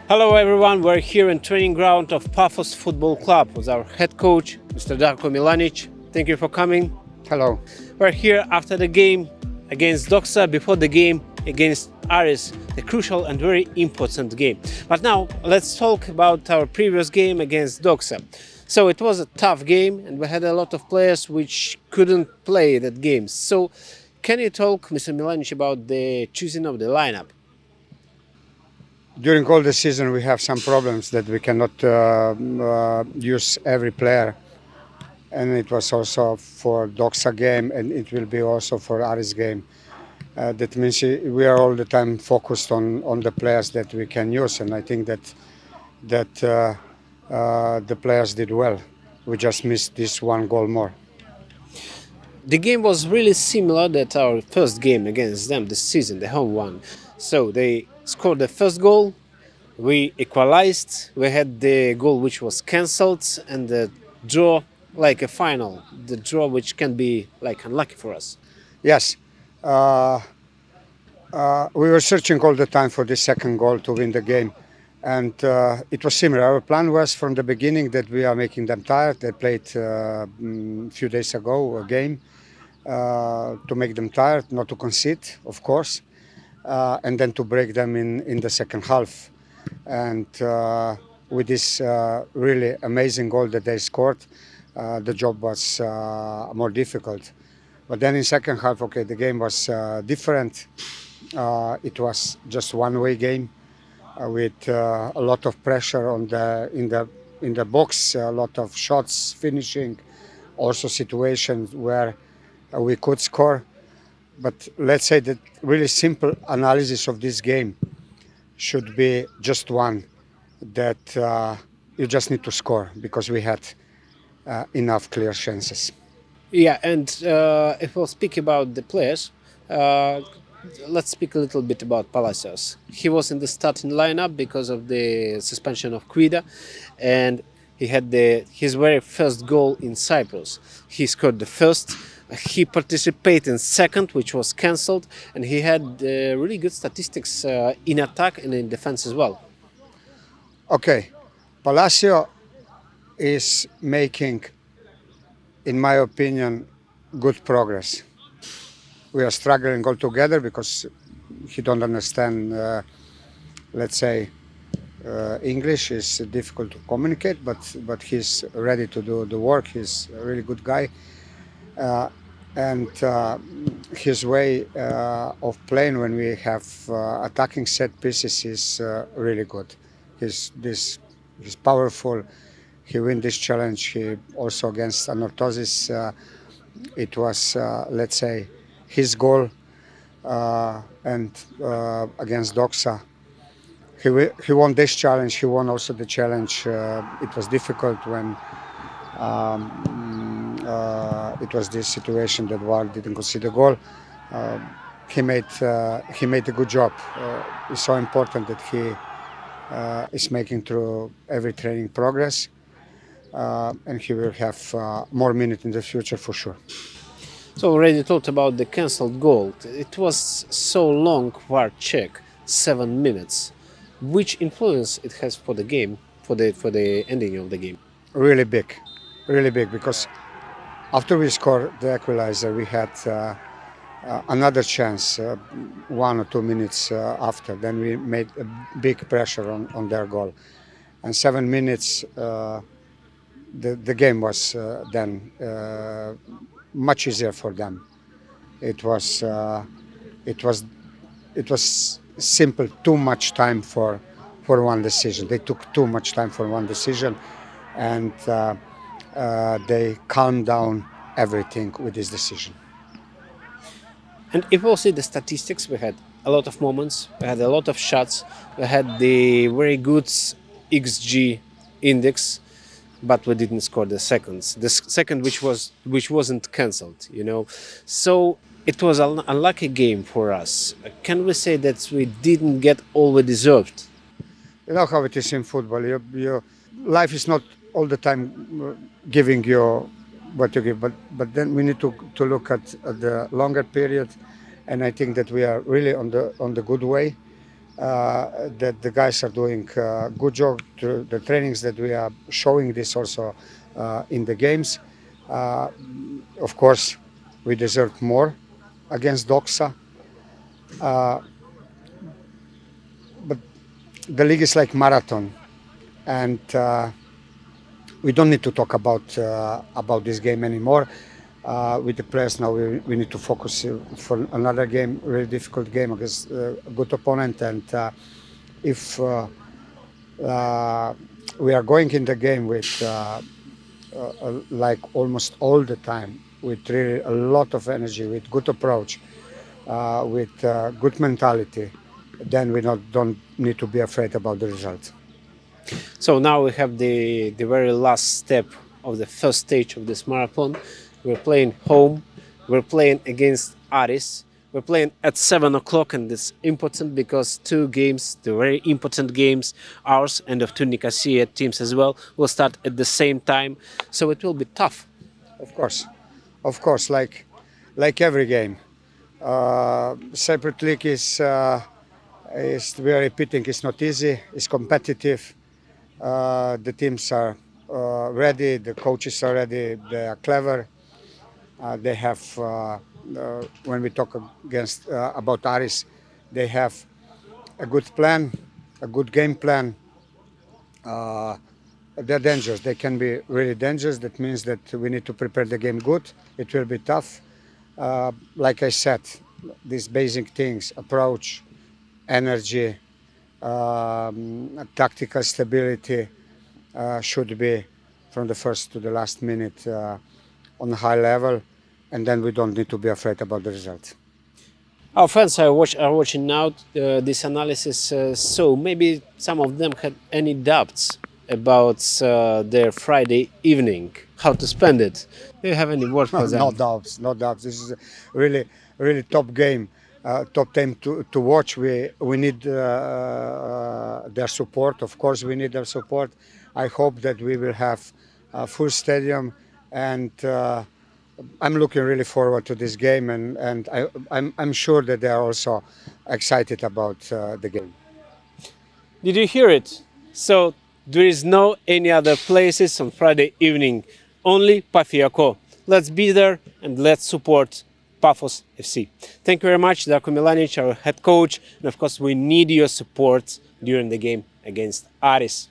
Hello everyone, we're here in training ground of Pafos Football Club with our head coach, Mr. Darko Milanic. Thank you for coming. Hello. We're here after the game against Doxa, before the game against Aris, the crucial and very important game. But now let's talk about our previous game against Doxa. So it was a tough game and we had a lot of players which couldn't play that game. So can you talk, Mr. Milanic, about the choosing of the lineup? During all the season we have some problems that we cannot use every player, and it was also for Doxa game and it will be also for Aris game. That means we are all the time focused on the players that we can use, and I think that the players did well. We just missed this one goal more. The game was really similar to our first game against them this season, the home one. So they scored the first goal, we equalized, we had the goal which was cancelled, and the draw like a final, the draw which can be like unlucky for us. Yes, we were searching all the time for the second goal to win the game, and it was similar. Our plan was from the beginning that we are making them tired. They played a few days ago a game to make them tired, not to concede, of course. And then to break them in the second half. And with this really amazing goal that they scored, the job was more difficult. But then in second half, okay, the game was different. It was just one-way game with a lot of pressure on in the box, a lot of shots finishing, also situations where we could score. But let's say that really simple analysis of this game should be just one, that you just need to score because we had enough clear chances. Yeah, and if we'll speak about the players, let's speak a little bit about Palacios. He was in the starting lineup because of the suspension of Quida, and he had his very first goal in Cyprus. He scored the first. He participated in second, which was cancelled, and he had really good statistics in attack and in defense as well. Okay, Palacio is making, in my opinion, good progress. We are struggling all together because he don't understand, let's say, English is difficult to communicate, but he's ready to do the work. He's a really good guy. And his way of playing when we have attacking set pieces is really good. He's powerful. He win this challenge. He also against Anorthosis, it was let's say his goal, and against Doxa. He won this challenge. He won also the challenge. It was difficult when. It was this situation that Ward didn't concede a goal. He made a good job. It's so important that he is making through every training progress, and he will have more minutes in the future for sure. So already talked about the cancelled goal. It was so long VAR check, 7 minutes. Which influence it has for the game, for the ending of the game? Really big, because after we scored the equalizer, we had another chance 1 or 2 minutes after. Then we made a big pressure on their goal. And 7 minutes, the game was then much easier for them. It was simple, too much time for one decision. They took too much time for one decision, and they calmed down everything with this decision. And if we'll see the statistics, we had a lot of moments, we had a lot of shots, we had the very good XG index, but we didn't score the seconds. The second which wasn't cancelled, you know. So it was an unlucky game for us. Can we say that we didn't get all we deserved? You know how it is in football. Your life is not all the time giving you what you give, but then we need to look at the longer period, and I think that we are really on the good way. that the guys are doing good job through the trainings that we are showing this also in the games. Of course, we deserve more against Doxa. But the league is like marathon, and we don't need to talk about this game anymore. With the players now, we need to focus for another game, really difficult game against a good opponent. And if we are going in the game with like almost all the time, with really a lot of energy, with good approach, with good mentality, then we don't need to be afraid about the result. So now we have the very last step of the first stage of this marathon. We're playing home, we're playing against Aris, we're playing at 7 o'clock, and it's important because two games, the very important games, ours and of two Nicosia teams as well, will start at the same time, so it will be tough. Of course, like every game. Cyprus League is we are repeating, it's not easy, it's competitive. The teams are ready, the coaches are ready, they are clever. They have, when we talk about Aris, they have a good plan, a good game plan. They're dangerous. They can be really dangerous. That means that we need to prepare the game good. It will be tough. Like I said, these basic things, approach, energy, tactical stability should be from the first to the last minute on a high level, and then we don't need to be afraid about the result. Our fans are watching now this analysis, so maybe some of them had any doubts about their Friday evening, how to spend it. Do you have any word for them? No doubts, no doubts. This is a really top game, top team to watch. We need their support. Of course, we need their support. I hope that we will have a full stadium, and I'm looking really forward to this game, and I'm sure that they are also excited about the game. Did you hear it? So there is no any other places on Friday evening, only Pafos. Let's be there and let's support Pafos FC. Thank you very much, Darko Milanic, our head coach, and of course we need your support during the game against Aris.